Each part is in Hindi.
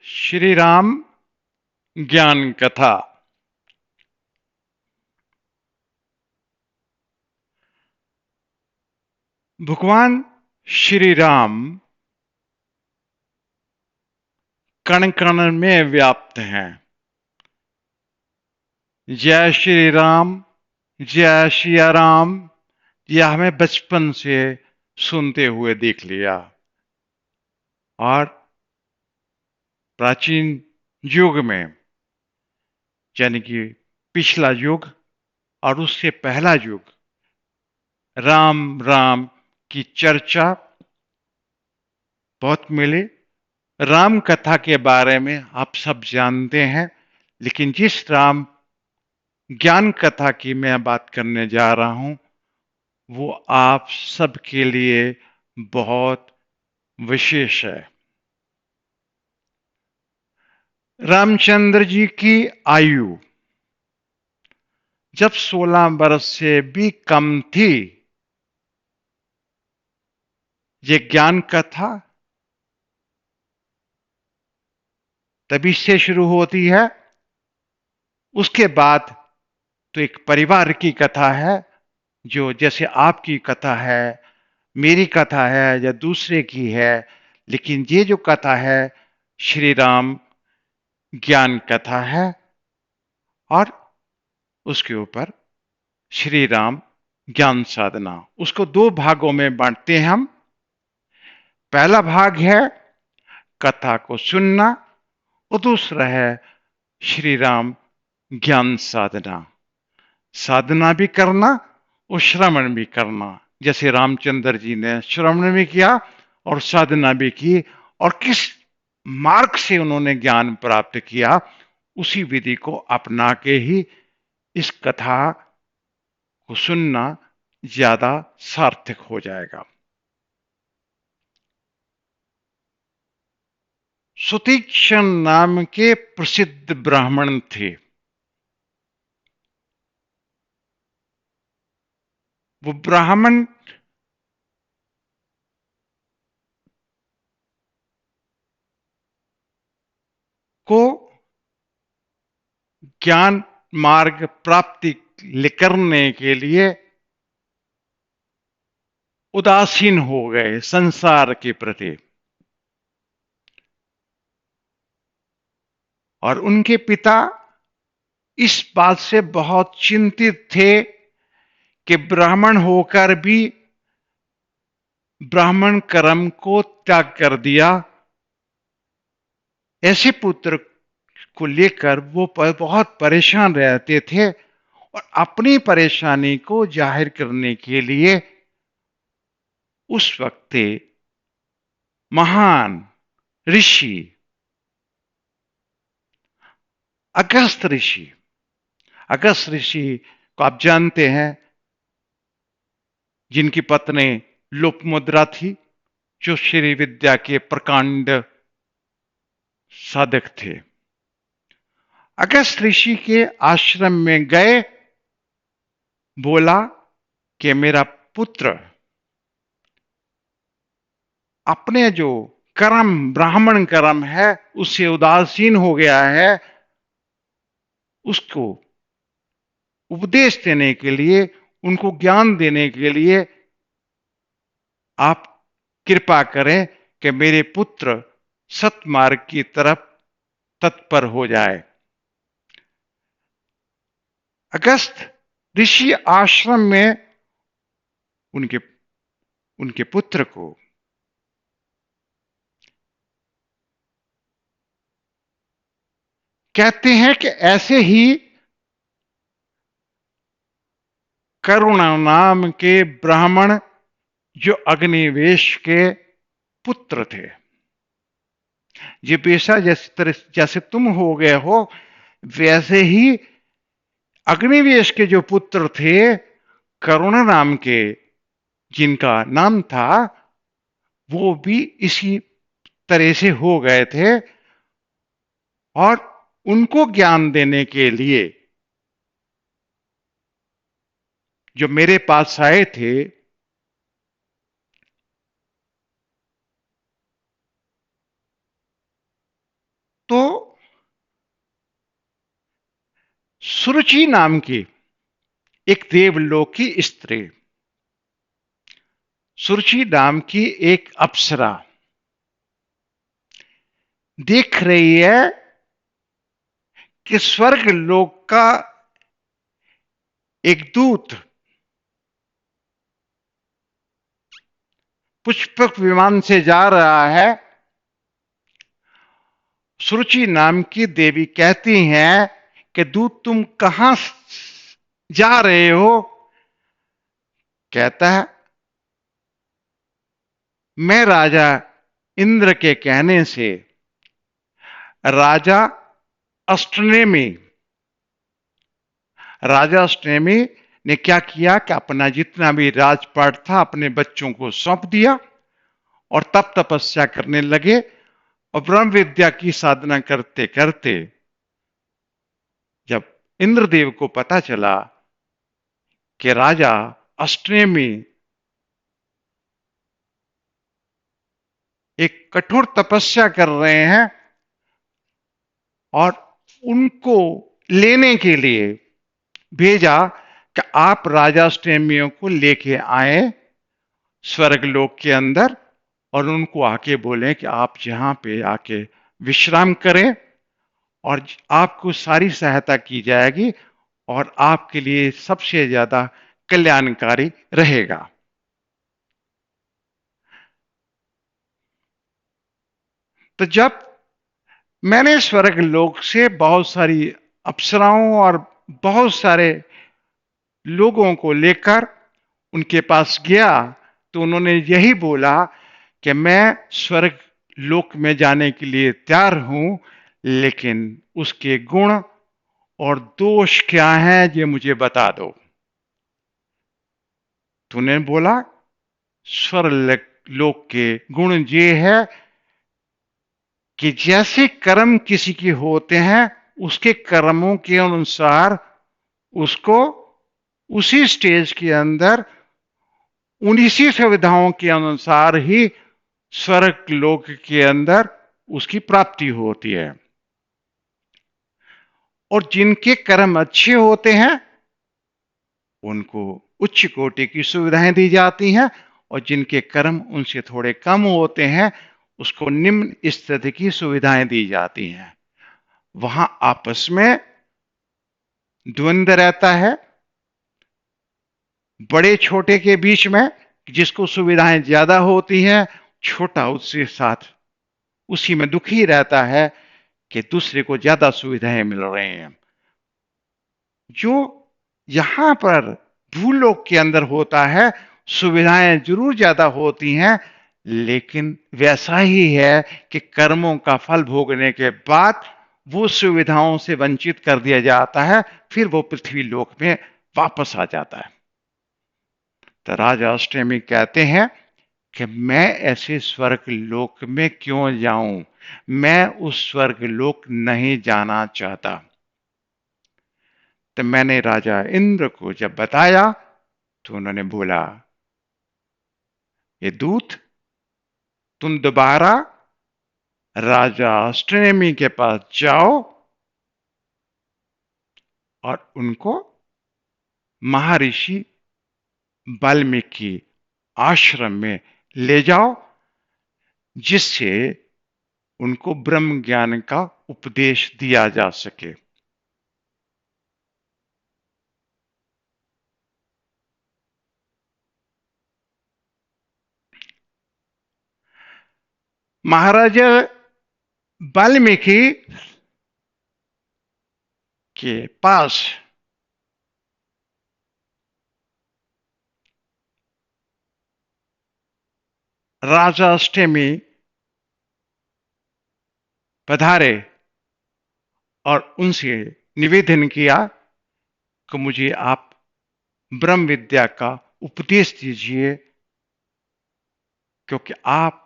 श्री राम ज्ञान कथा। भगवान श्री राम कण कण में व्याप्त हैं। जय श्री राम, जय सिया राम, यह हमें बचपन से सुनते हुए देख लिया। और प्राचीन युग में, यानी कि पिछला युग और उससे पहला युग, राम राम की चर्चा बहुत मिली। राम कथा के बारे में आप सब जानते हैं, लेकिन जिस राम ज्ञान कथा की मैं बात करने जा रहा हूं वो आप सबके लिए बहुत विशेष है। रामचंद्र जी की आयु जब 16 वर्ष से भी कम थी, ये ज्ञान कथा तभी से शुरू होती है। उसके बाद तो एक परिवार की कथा है, जो जैसे आपकी कथा है, मेरी कथा है या दूसरे की है, लेकिन ये जो कथा है श्री राम ज्ञान कथा है। और उसके ऊपर श्री राम ज्ञान साधना, उसको दो भागों में बांटते हैं हम। पहला भाग है कथा को सुनना और दूसरा है श्री राम ज्ञान साधना। साधना भी करना और श्रवण भी करना, जैसे रामचंद्र जी ने श्रवण भी किया और साधना भी की, और किस मार्ग से उन्होंने ज्ञान प्राप्त किया उसी विधि को अपना के ही इस कथा को सुनना ज्यादा सार्थक हो जाएगा। सुतीक्षण नाम के प्रसिद्ध ब्राह्मण थे। वो ब्राह्मण को ज्ञान मार्ग प्राप्ति करने के लिए उदासीन हो गए संसार के प्रति। और उनके पिता इस बात से बहुत चिंतित थे कि ब्राह्मण होकर भी ब्राह्मण कर्म को त्याग कर दिया। ऐसे पुत्र को लेकर वो बहुत परेशान रहते थे, और अपनी परेशानी को जाहिर करने के लिए उस वक्त महान ऋषि अगस्त ऋषि, अगस्त ऋषि को आप जानते हैं, जिनकी पत्नी लोपमुद्रा थी, जो श्री विद्या के प्रकांड साधक थे। अगस्त ऋषि के आश्रम में गए, बोला कि मेरा पुत्र अपने जो कर्म ब्राह्मण कर्म है उससे उदासीन हो गया है, उसको उपदेश देने के लिए, उनको ज्ञान देने के लिए आप कृपा करें कि मेरे पुत्र सतमार्ग की तरफ तत्पर हो जाए। अगस्त ऋषि आश्रम में उनके उनके पुत्र को कहते हैं कि ऐसे ही करुणा नाम के ब्राह्मण, जो अग्निवेश के पुत्र थे, ये पेशा जैसे तुम हो गए हो, वैसे ही अग्निवेश के जो पुत्र थे करुणा नाम के, जिनका नाम था, वो भी इसी तरह से हो गए थे। और उनको ज्ञान देने के लिए जो मेरे पास आए थे, सुरुचि नाम की एक देवलोक की स्त्री, सुरुचि नाम की एक अप्सरा देख रही है कि स्वर्ग लोक का एक दूत पुष्पक विमान से जा रहा है। सुरुचि नाम की देवी कहती हैं कि दूत तुम कहां जा रहे हो? कहता है मैं राजा इंद्र के कहने से, राजा अष्टनेमी राजा अष्टनेमी ने क्या किया कि अपना जितना भी राजपाट था अपने बच्चों को सौंप दिया और तप तपस्या करने लगे। और ब्रह्म विद्या की साधना करते करते जब इंद्रदेव को पता चला कि राजा अष्टनेमी एक कठोर तपस्या कर रहे हैं और उनको लेने के लिए भेजा कि आप राजा अष्टनेमियों को लेके आए स्वर्गलोक के अंदर और उनको आके बोलें कि आप यहां पे आके विश्राम करें और आपको सारी सहायता की जाएगी और आपके लिए सबसे ज्यादा कल्याणकारी रहेगा। तो जब मैंने स्वर्गलोक से बहुत सारी अप्सराओं और बहुत सारे लोगों को लेकर उनके पास गया तो उन्होंने यही बोला कि मैं स्वर्ग लोक में जाने के लिए तैयार हूं, लेकिन उसके गुण और दोष क्या हैं ये मुझे बता दो। तूने बोला स्वर्ग लोक के गुण ये है कि जैसे कर्म किसी के होते हैं उसके कर्मों के अनुसार उसको उसी स्टेज के अंदर उन्हीं सुविधाओं के अनुसार ही स्वर्ग लोक के अंदर उसकी प्राप्ति होती है। और जिनके कर्म अच्छे होते हैं उनको उच्च कोटि की सुविधाएं दी जाती हैं और जिनके कर्म उनसे थोड़े कम होते हैं उसको निम्न स्थिति की सुविधाएं दी जाती हैं। वहां आपस में द्वंद्व रहता है बड़े छोटे के बीच में। जिसको सुविधाएं ज्यादा होती हैं छोटा उसके साथ उसी में दुखी रहता है कि दूसरे को ज्यादा सुविधाएं मिल रही हैं। जो यहां पर भूलोक के अंदर होता है सुविधाएं जरूर ज्यादा होती हैं, लेकिन वैसा ही है कि कर्मों का फल भोगने के बाद वो सुविधाओं से वंचित कर दिया जाता है, फिर वो पृथ्वी लोक में वापस आ जाता है। तो राजा अष्टनेमी कहते हैं कि मैं ऐसे स्वर्ग लोक में क्यों जाऊं, मैं उस स्वर्ग लोक नहीं जाना चाहता। तो मैंने राजा इंद्र को जब बताया तो उन्होंने बोला ये दूत तुम दोबारा राजा अष्टनेमी के पास जाओ और उनको महर्षि वाल्मीकि आश्रम में ले जाओ जिससे उनको ब्रह्म ज्ञान का उपदेश दिया जा सके। महाराजा वाल्मीकि के पास राजा अष्टनेमी पधारे और उनसे निवेदन किया कि मुझे आप ब्रह्म विद्या का उपदेश दीजिए, क्योंकि आप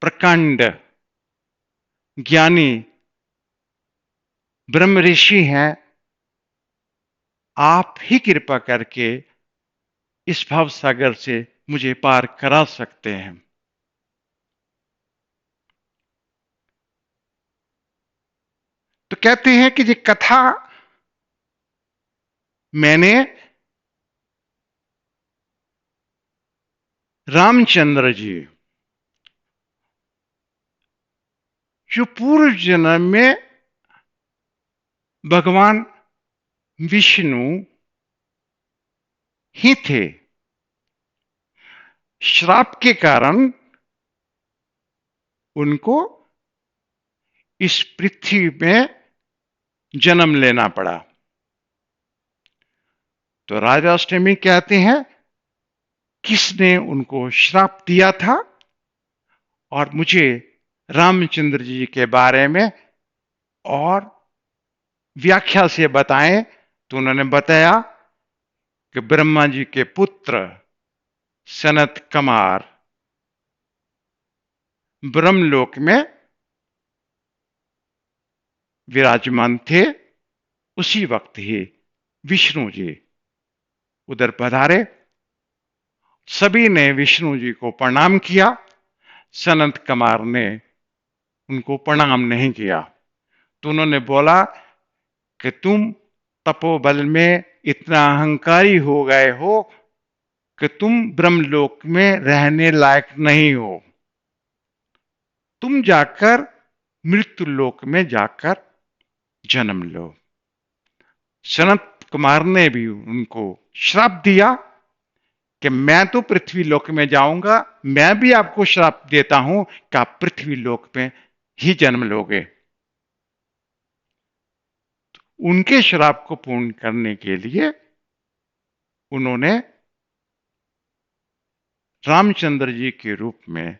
प्रकांड ज्ञानी ब्रह्म ऋषि हैं। आप ही कृपा करके इस भव सागर से मुझे पार करा सकते हैं। तो कहते हैं कि ये कथा मैंने रामचंद्र जी जो पूर्व जन्म में भगवान विष्णु ही थे, श्राप के कारण उनको इस पृथ्वी में जन्म लेना पड़ा। तो राजा अष्टमी कहते हैं किसने उनको श्राप दिया था, और मुझे रामचंद्र जी के बारे में और व्याख्या से बताएं। तो उन्होंने बताया कि ब्रह्मा जी के पुत्र सनत कुमार ब्रह्मलोक में विराजमान थे। उसी वक्त ही विष्णु जी उधर पधारे। सभी ने विष्णु जी को प्रणाम किया। सनत कुमार ने उनको प्रणाम नहीं किया। तो उन्होंने बोला कि तुम तपोबल में इतना अहंकारी हो गए हो कि तुम ब्रह्मलोक में रहने लायक नहीं हो। तुम जाकर मृत्यु लोक में जाकर जन्म लो। सनत कुमार ने भी उनको श्राप दिया कि मैं तो पृथ्वी लोक में जाऊंगा, मैं भी आपको श्राप देता हूं कि आप पृथ्वी लोक में ही जन्म लोगे। उनके श्राप को पूर्ण करने के लिए उन्होंने रामचंद्र जी के रूप में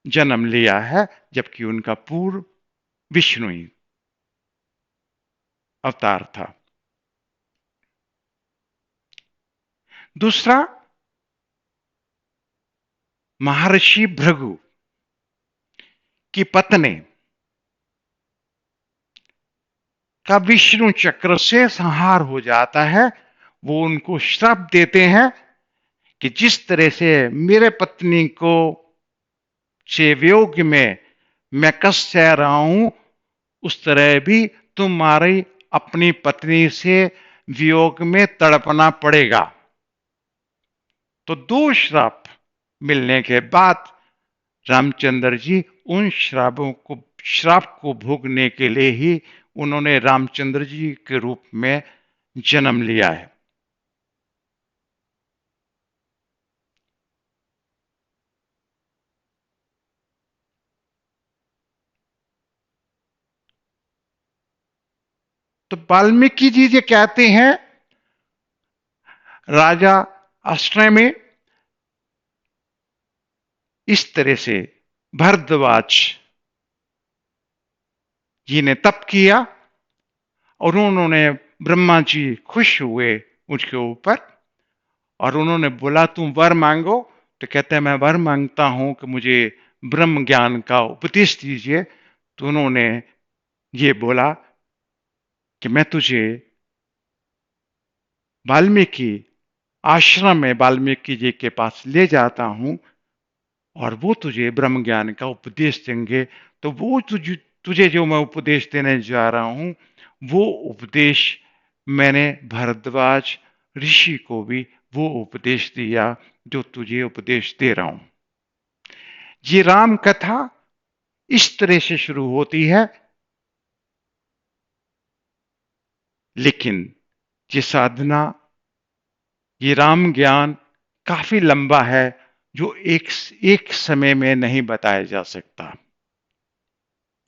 जन्म लिया है, जबकि उनका पूर्व विष्णु ही अवतार था। दूसरा, महर्षि भृगु की पत्नी का विष्णु चक्र से संहार हो जाता है। वो उनको श्राप देते हैं कि जिस तरह से मेरे पत्नी को से वियोग में मैं कष्ट सह रहा हूं, उस तरह भी तुम्हारी अपनी पत्नी से वियोग में तड़पना पड़ेगा। तो दो श्राप मिलने के बाद रामचंद्र जी उन श्राप को भोगने के लिए ही उन्होंने रामचंद्र जी के रूप में जन्म लिया है। तो वाल्मीकि जी ये कहते हैं, राजा अष्टमी इस तरह से भरद्वाज जी ने तप किया और उन्होंने ब्रह्मा जी खुश हुए उसके ऊपर, और उन्होंने बोला तुम वर मांगो। तो कहते हैं मैं वर मांगता हूं कि मुझे ब्रह्म ज्ञान का उपदेश दीजिए। तो उन्होंने ये बोला कि मैं तुझे वाल्मीकि आश्रम में वाल्मीकि जी के पास ले जाता हूं और वो तुझे ब्रह्म ज्ञान का उपदेश देंगे। तो वो तुझे जो मैं उपदेश देने जा रहा हूं, वो उपदेश मैंने भरद्वाज ऋषि को भी वो उपदेश दिया जो तुझे उपदेश दे रहा हूं। ये राम कथा इस तरह से शुरू होती है, लेकिन ये साधना, ये राम ज्ञान काफी लंबा है, जो एक समय में नहीं बताया जा सकता,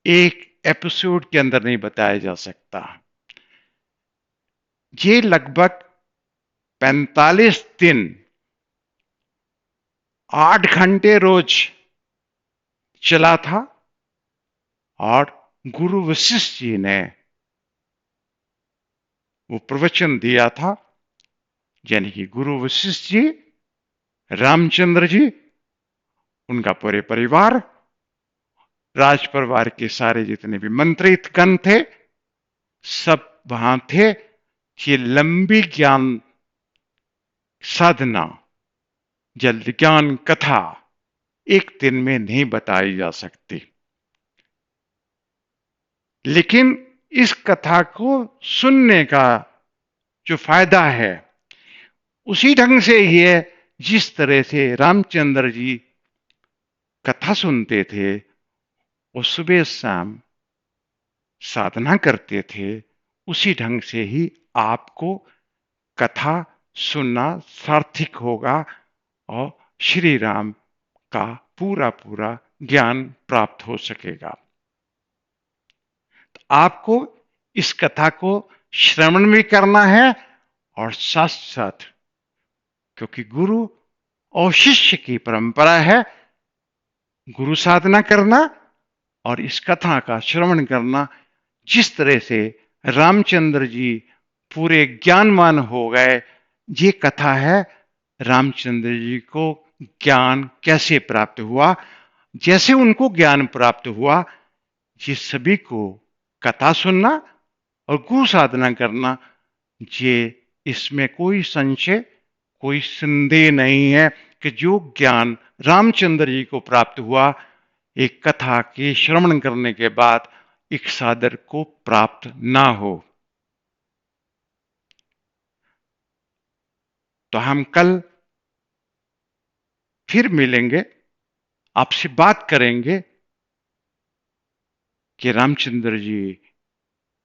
एक एपिसोड के अंदर नहीं बताया जा सकता। ये लगभग 45 दिन 8 घंटे रोज चला था, और गुरु वशिष्ठ जी ने वो प्रवचन दिया था। यानी कि गुरु वशिष्ठ जी, रामचंद्र जी, उनका पूरे परिवार, राज परिवार के सारे जितने भी मंत्रित गण थे, सब वहां थे। ये लंबी ज्ञान साधना, जल्द ज्ञान कथा एक दिन में नहीं बताई जा सकती, लेकिन इस कथा को सुनने का जो फायदा है, उसी ढंग से ये जिस तरह से रामचंद्र जी कथा सुनते थे, वो सुबह शाम साधना करते थे, उसी ढंग से ही आपको कथा सुनना सार्थक होगा और श्री राम का पूरा पूरा ज्ञान प्राप्त हो सकेगा। तो आपको इस कथा को श्रवण भी करना है और साथ साथ, क्योंकि गुरु और शिष्य की परंपरा है, गुरु साधना करना और इस कथा का श्रवण करना। जिस तरह से रामचंद्र जी पूरे ज्ञानवान हो गए, ये कथा है रामचंद्र जी को ज्ञान कैसे प्राप्त हुआ। जैसे उनको ज्ञान प्राप्त हुआ, ये सभी को कथा सुनना और गुरु साधना करना, ये इसमें कोई संशय, कोई संदेह नहीं है कि जो ज्ञान रामचंद्र जी को प्राप्त हुआ, एक कथा के श्रवण करने के बाद एक साधक को प्राप्त ना हो। तो हम कल फिर मिलेंगे, आपसे बात करेंगे कि रामचंद्र जी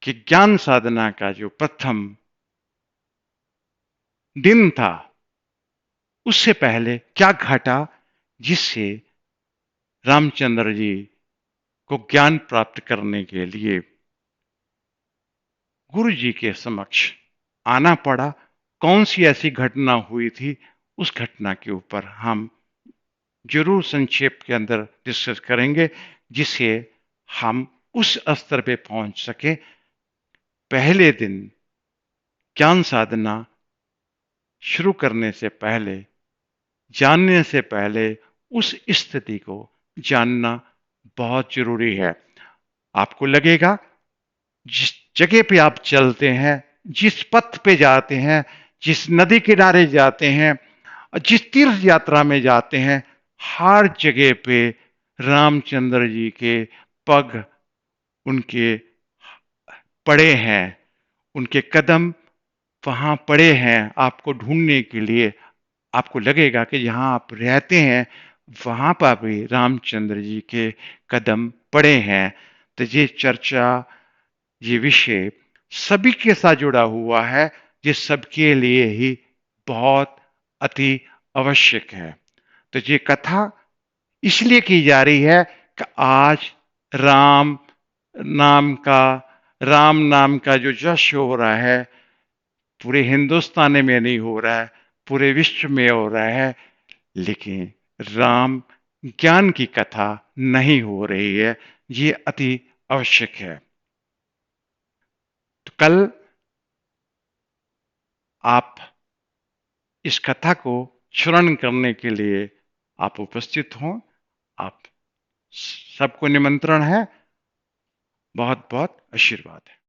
की ज्ञान साधना का जो प्रथम दिन था, उससे पहले क्या घटा जिससे रामचंद्र जी को ज्ञान प्राप्त करने के लिए गुरु जी के समक्ष आना पड़ा। कौन सी ऐसी घटना हुई थी, उस घटना के ऊपर हम जरूर संक्षेप के अंदर डिस्कस करेंगे, जिससे हम उस स्तर पे पहुंच सके। पहले दिन ज्ञान साधना शुरू करने से पहले, जानने से पहले उस स्थिति को जानना बहुत जरूरी है। आपको लगेगा जिस जगह पे आप चलते हैं, जिस पथ पे जाते हैं, जिस नदी किनारे जाते हैं, जिस तीर्थ यात्रा में जाते हैं, हर जगह पे रामचंद्र जी के पग उनके पड़े हैं, उनके कदम वहां पड़े हैं आपको ढूंढने के लिए। आपको लगेगा कि जहां आप रहते हैं वहां पर भी रामचंद्र जी के कदम पड़े हैं। तो ये चर्चा, ये विषय सभी के साथ जुड़ा हुआ है, ये सबके लिए ही बहुत अति आवश्यक है। तो ये कथा इसलिए की जा रही है कि आज राम नाम का राम नाम का जो जश्न हो रहा है, पूरे हिंदुस्तान में नहीं हो रहा है, पूरे विश्व में हो रहा है, लेकिन राम ज्ञान की कथा नहीं हो रही है। ये अति आवश्यक है। तो कल आप इस कथा को श्रवण करने के लिए आप उपस्थित हों। आप सबको निमंत्रण है। बहुत बहुत आशीर्वाद है।